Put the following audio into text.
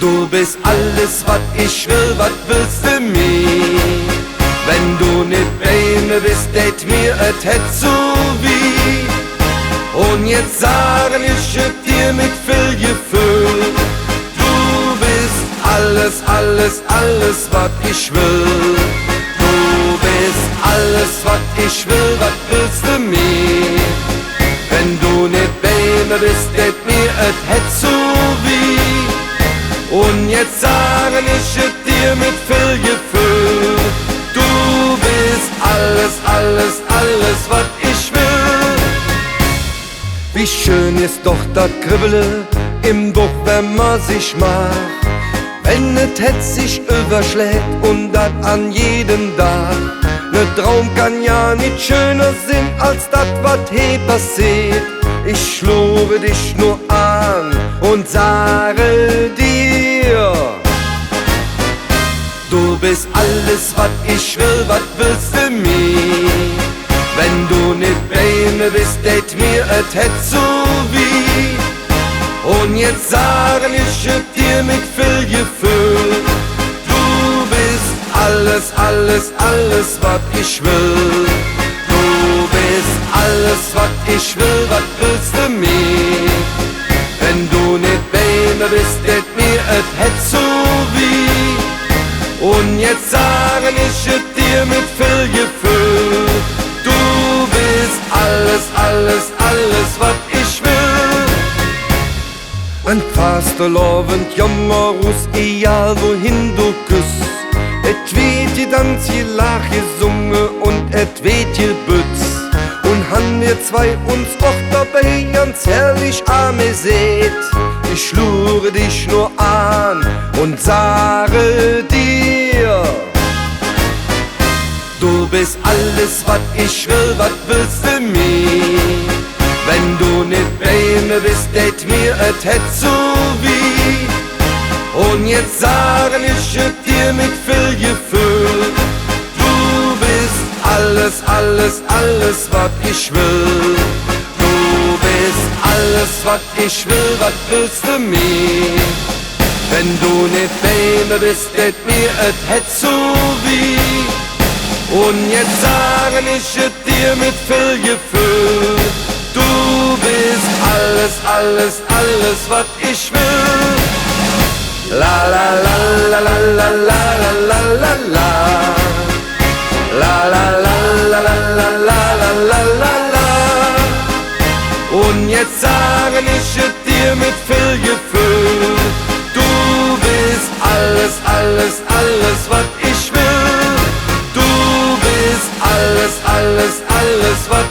Du bist alles, was ich will, was willst du mir? Wenn du nicht bei mir bist, tät mir et het so wie. Und jetzt sagen ich es dir mit viel Gefühl. Du bist alles, alles, alles, was ich will. Du bist alles, was ich will, was willst du mir? Wenn du nicht bei mir bist, tät mir et het so wie. Und jetzt sagen ich es dir mit viel Gefühl. Du bist alles, alles, alles, was ich will. Wie schön ist doch das Kribbeln im Bauch, wenn man sich macht. Wenn es Herz sich überschlägt und das an jedem Tag. Ne Traum kann ja nicht schöner sein als das, was hier passiert. Ich schlure dich nur an und sage dir: Du bist alles, was ich will, was willst du mir? Wenn du nicht bei mir bist, tät mir et het so wie. Und jetzt sagen ich es dir mit viel Gefühl. Du bist alles, alles, alles, was ich will. Du bist alles, was ich will, was willst du mir? Wenn du nicht bei mir bist, tät mir et het so wie. Und jetzt sagen ich es dir mit viel Gefühl. Du bist alles, alles, alles, was ich will. Ein faster lovend jammerus, egal wohin du küsst. Et weht je Tanz, je Lach, je Summe und et weht je Bütz. Und han wir zwei uns auch dabei ganz herrlich amüsiert. Ich schlure dich nur an und sage dir: Du bist alles, was ich will, was willst du mir? Wenn du nicht bei mir bist, tät mir et het so wie. Und jetzt sagen ich es dir mit viel Gefühl. Du bist alles, alles, alles, was ich will. Du bist alles, was ich will, was willst du mir? Wenn du nicht bei mir bist, tät mir et het so wie. Und jetzt sagen ich es dir mit viel Gefühl. Du bist alles, alles, alles, was ich will. La la la la la la la la la la. La la la la la la la la la la. Und jetzt sagen ich es dir mit viel Gefühl. Du bist alles, alles, alles, was ich will. Du bist alles, alles, alles, was